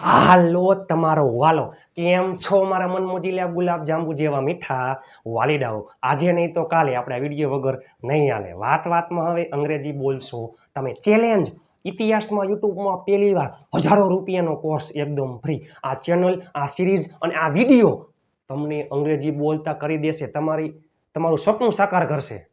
હાલો તમારો વાલો કેમ છો મારા મન મોજીલા ગુલાબ જાંબુ જેવા મીઠા વાલીડાઓ આજે નહીં તો કાલે આપણે વિડીયો વગર નહીં હાલે વાતમાં હવે અંગ્રેજી બોલશો તમે ચેલેન્જ ઇતિહાસમાં યુટ્યુબમાં પહેલી વાર હજારો રૂપિયાનો કોર્સ એકદમ ફ્રી આ ચેનલ આ સિરીઝ અને આ વિડીયો તમને અંગ્રેજી બોલતા કરી દેશે તમારું સપનું સાકાર કરશે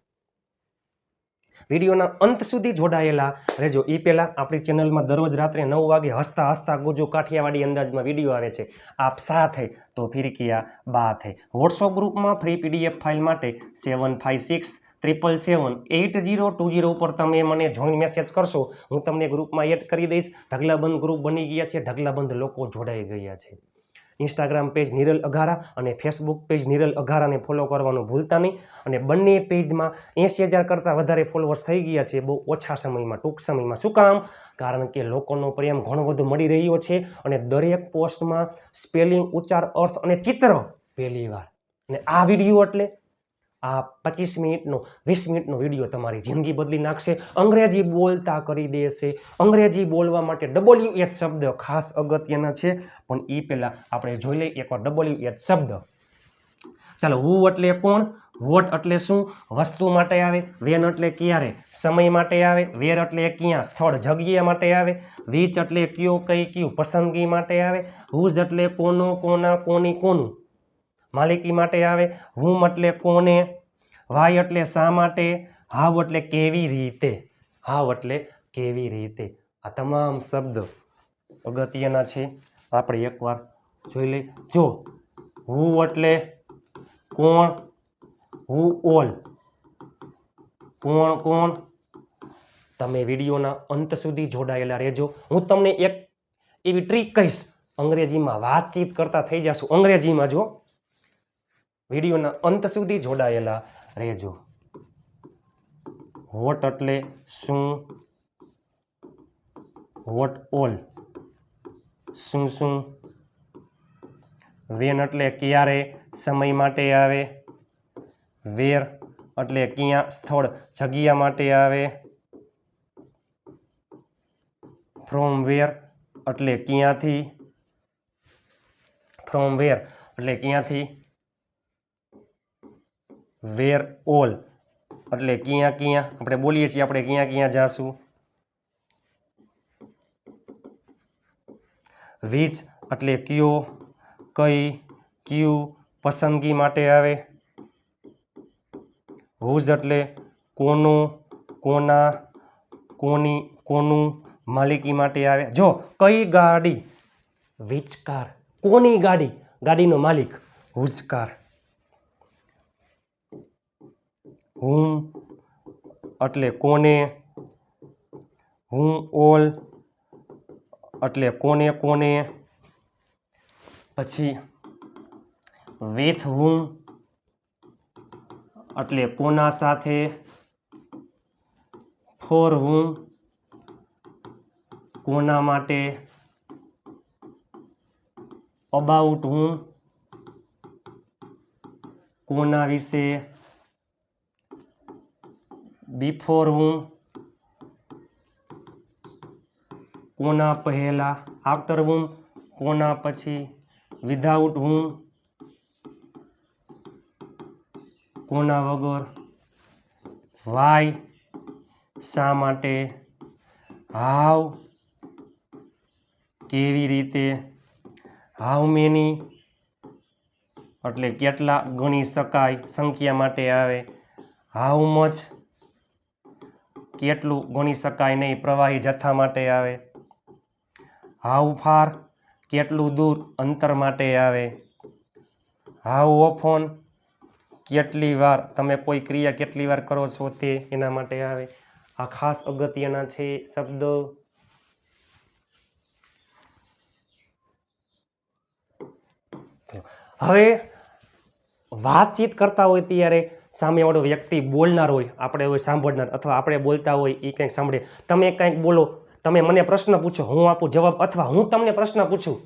વિડીયોના અંત સુધી જોડાયેલા રહેજો એ પહેલા આપણી ચેનલમાં દરરોજ રાત્રે 9 વાગે હસતા હસતા ગુજુ કાઠિયાવાડી અંદાજમાં વિડીયો આવે છે આપ સાથે તો ફિર કિયા બાત હૈ વોટ્સઅપ ગ્રુપમાં ફ્રી પીડીએફ ફાઇલ માટે 7567778020 ઉપર તમે મને જોઈન મેસેજ કરશો હું તમને ગ્રુપમાં એડ કરી દઈશ ઢગલાબંધ ગ્રુપ બની ગયા છે ઢગલાબંધ લોકો જોડાઈ ગયા છે ઇન્સ્ટાગ્રામ પેજ નિરલ અઘારા અને ફેસબુક પેજ નિરલ અઘારાને ફોલો કરવાનું ભૂલતા નહીં અને બંને પેજમાં 80,000 કરતાં વધારે ફોલોઅર્સ થઈ ગયા છે બહુ ઓછા સમયમાં ટૂંક સમયમાં શું કામ કારણ કે લોકોનો પ્રેમ ઘણો બધો મળી રહ્યો છે અને દરેક પોસ્ટમાં સ્પેલિંગ ઉચ્ચાર અર્થ અને ચિત્ર પહેલી વાર અને આ વિડીયો એટલે આ 25 મિનિટનો 20 મિનિટનો વિડીયો તમારી જિંદગી બદલી નાખશે અંગ્રેજી બોલતા કરી દેશે અંગ્રેજી બોલવા માટે WH શબ્દ ખાસ અગત્યના છે પણ એ પહેલાં આપણે જોઈ લઈએ એકવાર WH શબ્દ ચાલો હુ એટલે કોણ વોટ એટલે શું વસ્તુ માટે આવે વેન એટલે ક્યારે સમય માટે આવે વેર એટલે ક્યાં સ્થળ જગ્યા માટે આવે વિચ એટલે કયો કઈ કયું પસંદગી માટે આવે હુઝ એટલે કોનો કોના કોની કોનું માલિકી માટે આવે હુમ એટલે કોને વાય એટલે શા માટે હાવ એટલે કેવી રીતે હાવ એટલે કેવી રીતે આ તમામ શબ્દ અગત્યના છે આપણે એકવાર જોઈ લઈએ જો હુ એટલે કોણ હુ ઓલ કોણ કોણ તમે વિડીયોના અંત સુધી જોડાયેલા રહેજો હું તમને એક એવી ટ્રીક કહીશ અંગ્રેજીમાં વાતચીત કરતા થઈ જશું અંગ્રેજીમાં જો વિડીયોના અંત સુધી જોડાયેલા રહેજો વોટ એટલે શું વોટ ઓલ શું શું વેન એટલે ક્યારે સમય માટે આવે વેર એટલે ક્યાં સ્થળ જગ્યા માટે આવે ફ્રોમ વેર એટલે ક્યાંથી ફ્રોમ વેર એટલે ક્યાંથી વેર ઓલ એટલે ક્યાં ક્યાં આપણે બોલીએ છીએ આપણે ક્યાં ક્યાં જાશું વિચ એટલે કયો કઈ ક્યુ પસંદગી માટે આવે હુઝ એટલે કોનું કોના કોની કોનું માલિકી માટે આવે જો કઈ ગાડી વિચ કાર કોની ગાડી ગાડીનો માલિક હુઝ કાર હુમ એટલે કોને હુમ ઓલ એટલે કોને કોને પછી વિથ હુમ એટલે કોના સાથે ફોર હુમ કોના માટે અબાઉટ હુમ કોના વિશે બિફોર હુમ કોના પહેલા આફ્ટર હુમ કોના પછી વિધાઉટ હુમ કોના વગર વાય શા માટે હાવ કેવી રીતે હાઉ મેની એટલે કેટલા ગણી શકાય સંખ્યા માટે આવે હાઉ મચ કેટલું ગણી શકાય નહીં પ્રવાહી જથ્થા માટે આવે હાઉ ફાર કેટલું દૂર અંતર માટે આવે હાઉ ઓફન કેટલી વાર તમે કોઈ ક્રિયા કેટલી વાર કરો છો તે એના માટે આવે આ ખાસ અગત્યના છે શબ્દ હવે વાતચીત કરતા હોય ત્યારે સામેવાળો વ્યક્તિ બોલનાર હોય આપણે હોય સાંભળનાર અથવા આપણે બોલતા હોય એ કંઈક સાંભળે તમે કંઈક બોલો તમે મને પ્રશ્ન પૂછો હું આપું જવાબ અથવા હું તમને પ્રશ્ન પૂછું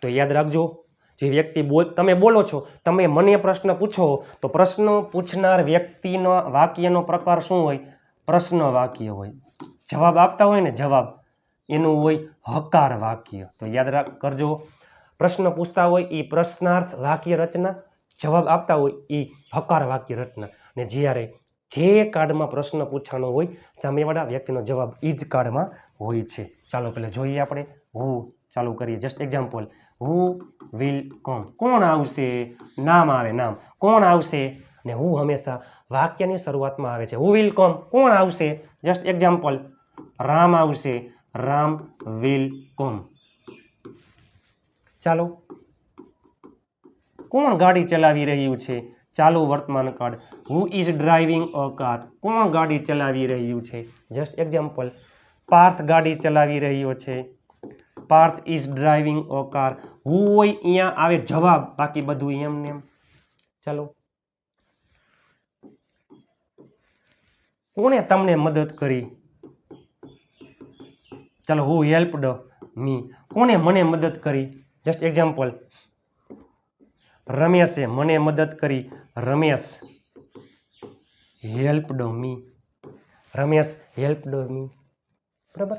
તો યાદ રાખજો જે વ્યક્તિ તમે બોલો છો તમે મને પ્રશ્ન પૂછો તો પ્રશ્ન પૂછનાર વ્યક્તિનો વાક્યનો પ્રકાર શું હોય પ્રશ્ન વાક્ય હોય જવાબ આપતા હોય ને જવાબ એનું હોય હકાર વાક્ય. તો યાદ કરજો, પ્રશ્ન પૂછતા હોય એ પ્રશ્નાર્થ વાક્ય રચના, જવાબ આપતા હોય એ હકાર વાક્ય રચના. ને જ્યારે જે કાર્ડમાં પ્રશ્ન પૂછવાનો હોય સામેવાળા વ્યક્તિનો જવાબ એ જ કાર્ડમાં હોય છે. ચાલો પહેલા જોઈએ આપણે. હુ ચાલુ કરીએ. Just example, who will come. કોણ આવશે? નામ આવે, નામ. કોણ આવશે? ને હું હંમેશા વાક્યની શરૂઆતમાં આવે છે. હુ વિલ કમ, કોણ આવશે? જસ્ટ એક્ઝામ્પલ, રામ આવશે, રામ વિલ કમ. ચાલો, કોણ ગાડી ચલાવી રહ્યું છે? ચાલુ વર્તમાન કાળ, who is driving a car. કોણ ગાડી ચલાવી રહ્યું છે? જસ્ટ એક્ઝામ્પલ, પાર્થ ગાડી ચલાવી રહ્યો છે, Parth is driving a car. હુ હોય અહીંયા આવે જવાબ, બાકી બધું એમને એમ. ચાલો, કોણે તમને મદદ કરી? ચાલો, હુ હેલ્પડ મી. કોણે મને મદદ કરી? જસ્ટ એક્ઝામ્પલ, રમેશે મને મદદ કરી, રમેશ હેલ્પડ મી. રમેશ હેલ્પડ મી. બરાબર.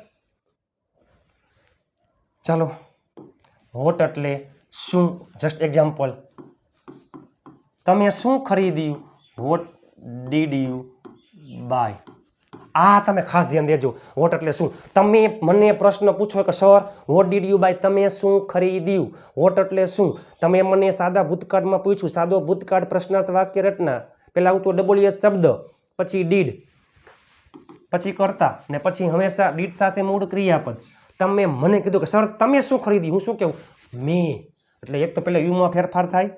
ચાલો, વોટ એટલે શું? જસ્ટ એક્ઝામ્પલ, તમે શું ખરીદ્યું? What did you buy? આ તમે ખાસ ધ્યાન દેજો. વોટ એટલે શું? તમે મને પ્રશ્ન પૂછો કે sir what did you buy, તમે શું ખરીદ્યું? વોટ એટલે શું? તમે મને સાદા ભૂતકાળમાં પૂછ્યું, સાદો ભૂતકાળ પ્રશ્નાર્થ વાક્ય રચના. પહેલા આવતો WH શબ્દ, પછી ડીડ, પછી કરતા, ને પછી હંમેશા ડીડ સાથે મૂળ ક્રિયાપદ. તમે મને કીધું કે સર તમે શું ખરીદ્યું? હું શું કહું? મેં. એટલે એક તો પહેલા યુમાં ફેરફાર થાય.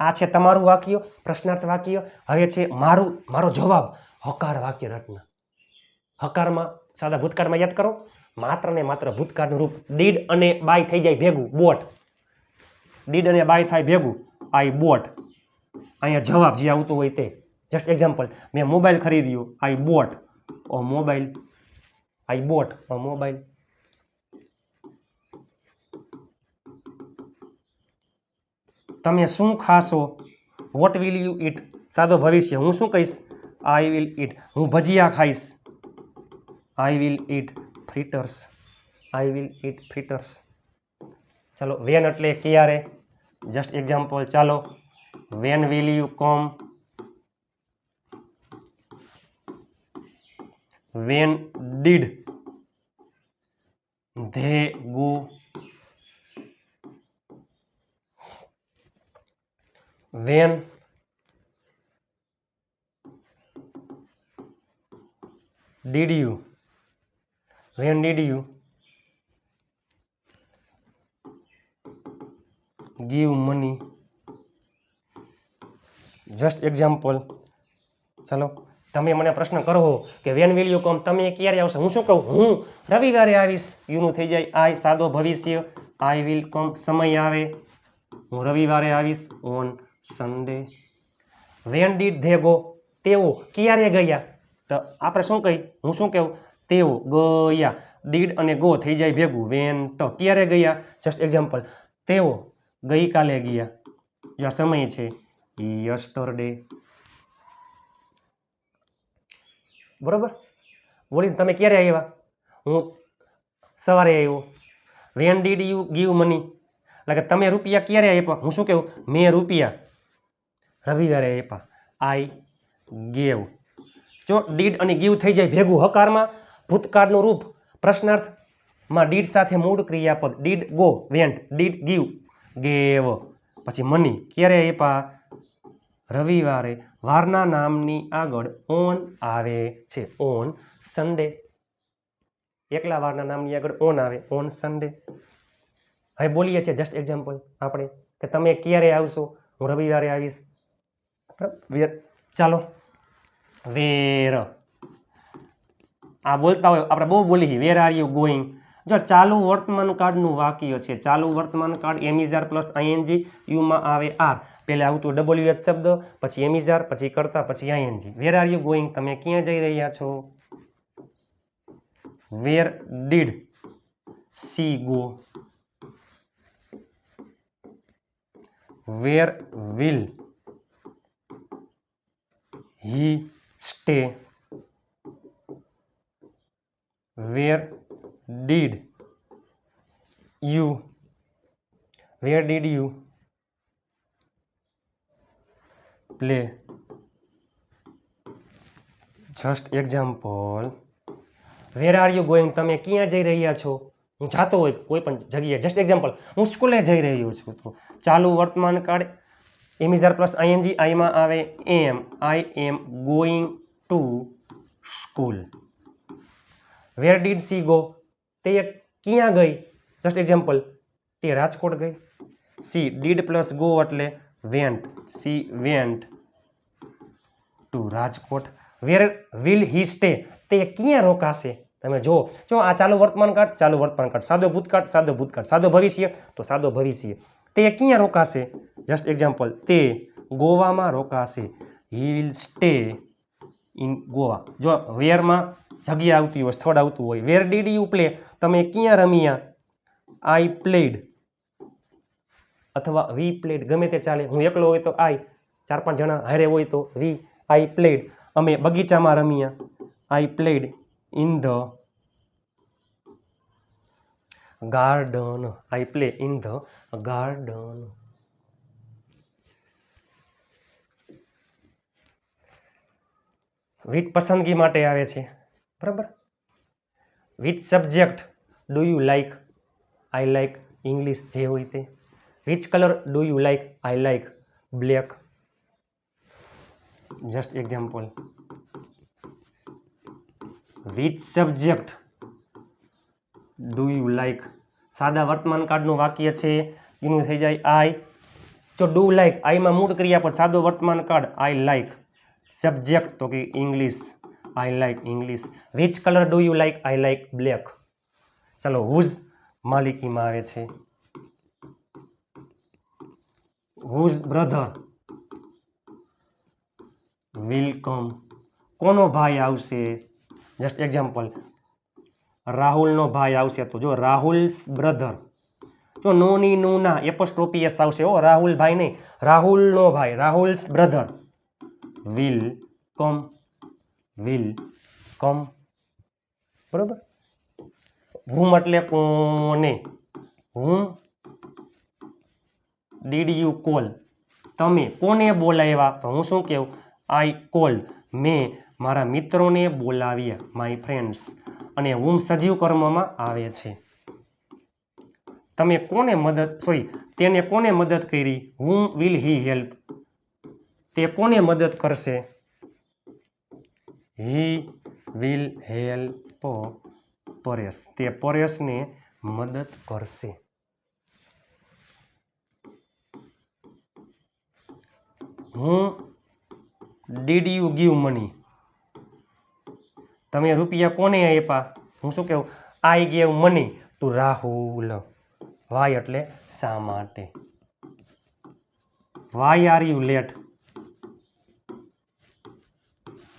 આ છે તમારું વાક્ય, પ્રશ્નાર્થ વાક્ય. હવે છે મારો જવાબ, હકાર વાક્ય રચના. હકારમાં સાદા ભૂતકાળમાં યાદ કરો, માત્ર ને માત્ર ભૂતકાળનું રૂપ. ડીડ અને બાય થઈ જાય ભેગું, બોટ. ડીડ અને બાય થાય ભેગું, આઈ બોટ. અહીંયા જવાબ જે આવતું હોય તે. જસ્ટ એક્ઝામ્પલ, મેં મોબાઈલ ખરીદ્યો, આઈ bought a mobile. I bought a mobile. તમે શું ખાશો? વોટ વિલ યુ ઈટ? સાદો ભવિષ્ય, હું શું કહીશ? આઈ વિલ ઈટ. હું ભજીયા ખાઈશ, I will it ફ્રીટર્સ. I will ઈટ ફ્રીટર્સ. ચાલો, વેન એટલે ક્યારે. જસ્ટ એક્ઝામ્પલ, ચાલો, when will you come? When did they go? When did you? When did you give money? Just example, ચાલો, તમે મને પ્રશ્ન કરો કે વેન વિલ યુ કમ, તમે ક્યારે આવશો? હું શું કહું? હું રવિવારે આવીશ. યુનું થઈ જાય આઈ, સાદો ભવિષ્ય, આઈ વિલ કમ. સમય આવે, હું રવિવારે આવીશ, on Sunday. Van did they go? તેઓ ક્યારે ગયા? તો આપણે શું કહી? હું શું કહું? તેઓ ગયા. ડીડ અને ગો થઈ જાય ભેગું, વેન ટ. ક્યારે ગયા? જસ્ટ એક્ઝામ્પલ, તેઓ ગઈકાલે ગયા. યા સમય છે યસ્ટરડે. બરોબર. બોલીને તમે ક્યારે આવ્યા? હું સવારે આવ્યો. Van did you give money? એટલે કે તમે રૂપિયા ક્યારે આપ્યા? હું શું કહું? મેં રૂપિયા રવિવારે આપ્યા, આઈ ગેવ. જો ડીડ અને ગીવ થઈ જાય ભેગું, હકારમાં ભૂતકાળનું રૂપ, પ્રશ્નાર્થમાં ડીડ સાથે મૂળ ક્રિયાપદ. Did go, vent. Did give, gave. પછી મની ક્યારે આપ્યા? રવિવારે. વારના નામની આગળ ઓન આવે છે, ઓન સન્ડે. એકલા વારના નામની આગળ ઓન આવે, ઓન સન્ડે. હવે બોલીએ છીએ જસ્ટ એક્ઝામ્પલ આપણે કે તમે ક્યારે આવશો? હું રવિવારે આવીશ. ચાલો, વેર. આ બોલતા હોય આપણે બહુ બોલી, વેર આર યુ ગોઈંગ? જો ચાલુ વર્તમાન કાળનું વાક્ય છે. ચાલુ વર્તમાન કાળ એમિઝાર પ્લસ આઈએનજી, યુમાં આવે આર. પહેલા આવતું WH શબ્દ, પછી એમિઝાર, પછી કરતા, પછી ING. Where are you going? તમે ક્યાં જઈ રહ્યા છો? વેર did she go? Wear will he stay? Where did you where did you play just example where are you going તમે ક્યાં જઈ રહ્યા છો હું જાતો હોય કોઈ પણ જગ્યાએ જસ્ટ એક્ઝામ્પલ હું સ્કૂલે જઈ રહ્યો છું તો ચાલુ વર્તમાન કાળ એમિઝાર પ્લસ આઈએનજી આઈમાં આવે એમ I am going to school where did she go તે ક્યાં ગઈ જસ્ટ એક્ઝામ્પલ તે રાજકોટ ગઈ સી ડીડ પ્લસ ગો એટલે went she went to Rajkot where will he stay તે ક્યાં રોકાશે તમે જો આ ચાલુ વર્તમાન કાળ સાદો ભૂતકાળ સાદો ભવિષ્ય તો સાદો ભવિષ્ય તે ક્યાં રોકાશે જસ્ટ એક્ઝામ્પલ તે ગોવામાં રોકાશે he will stay in Goa જો વેરમાં જગ્યા આવતી હોય સ્થળ આવતું હોય વેર ડીડ યુ પ્લે તમે ક્યાં રમ્યા આઈ પ્લેડ અથવા વી પ્લેડ ગમે તે ચાલે હું એકલો હોય તો આઈ 4-5 જણા હારે હોય તો વી આઈ પ્લેડ અમે બગીચામાં રમ્યા આઈ played in the garden I play in the garden which પસંદગી માટે આવે છે બરાબર which subject do you like I like English જે હોય તે which colour do you like I like black just example which subject do you like સાદા વર્તમાન કાળનું વાક્ય છે એનું થઈ જાય આઈ જો ડુ લાઈક આઈમાં મૂળ ક્રિયાપદ સાદો વર્તમાન કાળ આઈ લાઈક સબ્જેક્ટ તો કે English I like English which colour do you like I like black ચલો હુઝ માલિકીમાં આવે છે હુઝ બ્રધર વિલ કમ કોનો ભાઈ આવશે જસ્ટ એક્ઝામ્પલ રાહુલનો ભાઈ આવશે તો જો રાહુલ્સ બ્રધર જો નો ની નો ના એપોસ્ટ્રોફી આવશે ઓ રાહુલ ભાઈ નહીં રાહુલનો ભાઈ રાહુલ્સ બ્રધર વિલ કમ બરોબર હુમ એટલે કોને હુમ ડીડ યુ કોલ તમે કોને બોલાવ્યા તો હું શું કહું આઈ કોલ્ડ મેં મારા મિત્રોને બોલાવ્યા માય ફ્રેન્ડ્સ અને હુમ સજીવ કર્મમાં આવે છે તમે કોને તેને કોને મદદ કરી હુમ વિલ હી હેલ્પ તે કોને મદદ કરશે હી વિલ હેલ્પ પરેશ તે પરેશને મદદ કરશે હું ડીડ યુ ગીવ મની તમે રૂપિયા કોને આપ્યા હું શું કહું I gave money to Rahul why એટલે શા માટે વાય આર યુ લેટ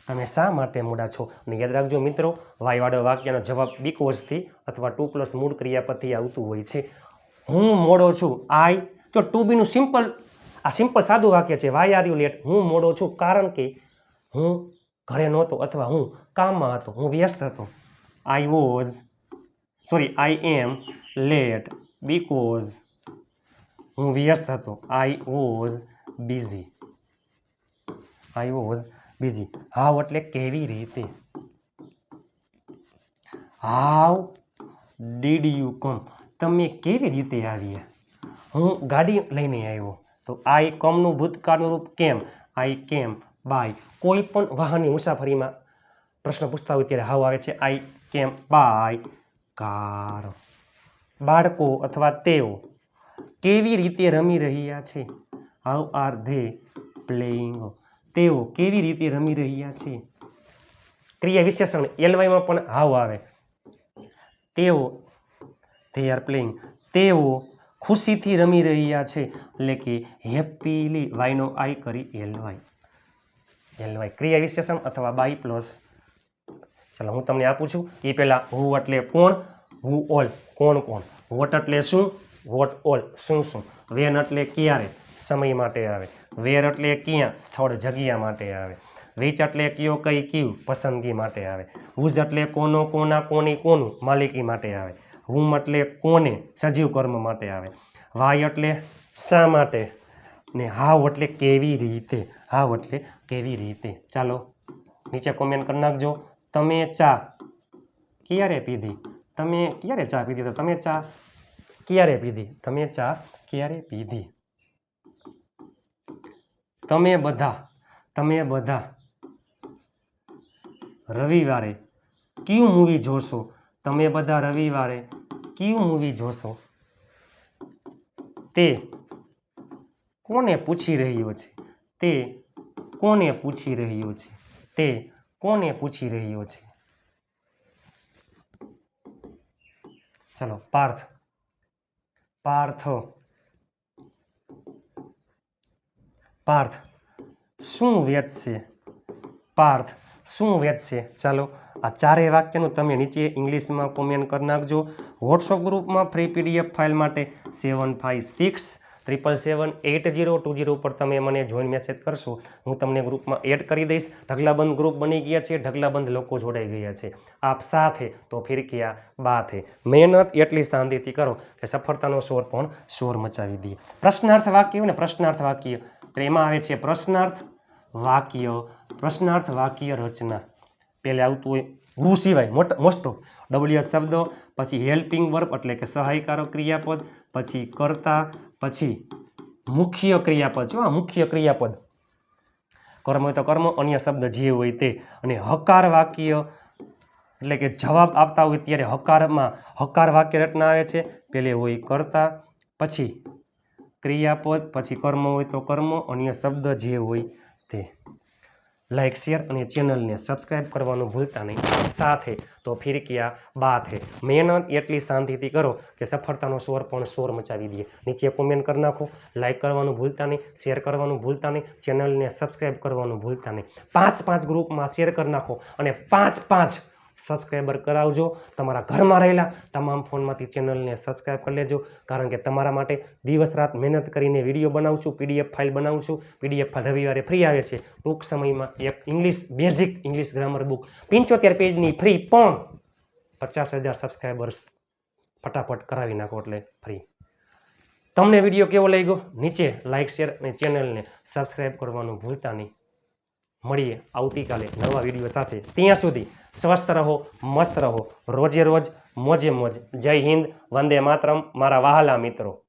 તમે શા માટે મોડા છો અને યાદ રાખજો મિત્રો વાય વાળો વાક્યનો જવાબ બીકોઝથી અથવા ટુ પ્લસ મૂળ ક્રિયાપદથી આવતું હોય છે હું મોડો છું આઈ જો ટુ બીનું સિમ્પલ સાદું વાક્ય છે વાય આર યુ લેટ હું મોડો છું કારણ કે હું ઘરે નહોતો અથવા હું કામમાં હતો હું વ્યસ્ત હતો આઈ એમ લેટ બીકોઝ હું વ્યસ્ત હતો આઈ વોઝ બીઝી હાવ એટલે કેવી રીતે હાવ ડીડ યુ કમ તમે કેવી રીતે આવ્યા હું ગાડી લઈને આવ્યો તો આઈ કમનું ભૂતકાળનું રૂપ કેમ આઈ કેમ બાય કોઈ પણ વાહનની મુસાફરીમાં પ્રશ્ન પૂછતા હોય ત્યારે હાવ આવે છે આઈ કેમ બાય કાર બાળકો અથવા તેઓ કેવી રીતે રમી રહ્યા છે હાઉ આર ધે પ્લેઇંગ તેઓ કેવી રીતે રમી રહ્યા છે ક્રિયા વિશેષણ એલવાયમાં પણ હાવ આવે તેઓ ધે આર પ્લેઇંગ તેઓ ખુશીથી રમી રહ્યા છે એટલે કે હેપીલી વાયનો આઈ કરી એલવાય ક્રિયા વિશેષણ અથવા બાય પ્લસ ચાલો હું તમને આપું છું એ પહેલા હુ એટલે કોણ હુ ઓલ કોણ વોટ એટલે શું વોટ ઓલ શું વેન એટલે ક્યારે સમય માટે આવે વેર એટલે ક્યાં સ્થળ જગ્યા માટે આવે વિચ એટલે કયો કઈ કયું પસંદગી માટે આવે, હુઝ એટલે કોનો કોના કોની કોનું માલિકી માટે આવે, હુમ એટલે કોને સજીવ કર્મ માટે આવે, વાય એટલે શા માટે, ને હાવ એટલે કેવી રીતે, હાવ એટલે કેવી રીતે. ચાલો નીચે કોમેન્ટ કરી નાખજો. તમે ચા ક્યારે પીધી, તમે ક્યારે ચા પીધી, તો તમે ચા ક્યારે પીધી, તમે ચા ક્યારે પીધી. તમે બધા રવિવારે કયું મૂવી જોશો, તમે બધા રવિવારે કયું મૂવી જોશો. તે કોને પૂછી રહ્યો છે, તે કોને પૂછી રહ્યો છે, તે કોને પૂછી રહ્યો છે. ચલો પાર્થ શું વેચશે, પાર્થ શું વેચશે. ચાલો આ ચારેય વાક્યનું તમે નીચે ઇંગ્લિશમાં કોમેન્ટ કરી નાખજો. વોટ્સઅપ ગ્રુપમાં ફ્રી પીડીએફ ફાઇલ માટે 7567778020 ઉપર તમે મને જોઈન મેસેજ કરશો, હું તમને ગ્રુપમાં એડ કરી દઈશ. ઢગલાબંધ ગ્રુપ બની ગયા છે, ઢગલાબંધ લોકો જોડાઈ ગયા છે. આપ સાથે તો ફિર ક્યાં બાત હે. મહેનત એટલી શાંતિથી કરો કે સફળતાનો શોર પણ શોર મચાવી દે. પ્રશ્નાર્થ વાક્ય ને પ્રશ્નાર્થ વાક્ય એમાં આવે છે પ્રશ્નાર્થ વાક્ય રચના. પહેલે આવતું હોય હુ સિવાય મોસ્ટ ઓફ WH શબ્દો, પછી હેલ્પિંગ વર્બ એટલે કે સહાયકારક ક્રિયાપદ, પછી કર્તા, પછી મુખ્ય ક્રિયાપદ. જો મુખ્ય ક્રિયાપદ કર્મ હોય તો કર્મ, અન્ય શબ્દ જે હોય તે. અને હકાર વાક્ય એટલે કે જવાબ આપતા હોય ત્યારે હકાર વાક્ય રચના આવે છે. પહેલે હોય કર્તા, પછી ક્રિયાપદ, પછી કર્મ હોય તો કર્મ, અન્ય શબ્દ જે હોય તે. લાઈક શેર અને ચેનલને સબસ્ક્રાઈબ કરવાનું ભૂલતા નહીં. સાથે તો ફિર ક્યાં બાત હે. મહેનત એટલી શાંતિથી કરો કે સફળતાનો શોર પણ શોર મચાવી દે. નીચે કોમેન્ટ કરી નાખો, લાઈક કરવાનું ભૂલતા નહીં, શેર કરવાનું ભૂલતા નહીં, ચેનલને સબસ્ક્રાઈબ કરવાનું ભૂલતા નહીં. 5 ગ્રુપમાં શેર કરી નાખો અને 5 સબસ્ક્રાઈબર કરાવજો. તમારા ઘરમાં રહેલા તમામ ફોનમાંથી ચેનલને સબસ્ક્રાઈબ કરી લેજો, કારણ કે તમારા માટે દિવસ રાત મહેનત કરીને વિડીયો બનાવું છું, પીડીએફ ફાઇલ બનાવું છું. પીડીએફ ફાઇલ રવિવારે ફ્રી આવે છે. ટૂંક સમયમાં એક બેઝિક ઇંગ્લિશ ગ્રામર બુક 75 પેજની ફ્રી, પણ 50,000 સબસ્ક્રાઈબર્સ ફટાફટ કરાવી નાખો એટલે ફ્રી. તમને વિડીયો કેવો લાગ્યો નીચે લાઈક શેર અને ચેનલને સબસ્ક્રાઈબ કરવાનું ભૂલતા નહીં. મળીએ આવતીકાલે નવા વિડીયો સાથે. ત્યાં સુધી સ્વસ્થ રહો, મસ્ત રહો, રોજે રોજ મોજે મોજ. જય હિન્દ, વંદે માતરમ મારા વહાલા મિત્રો.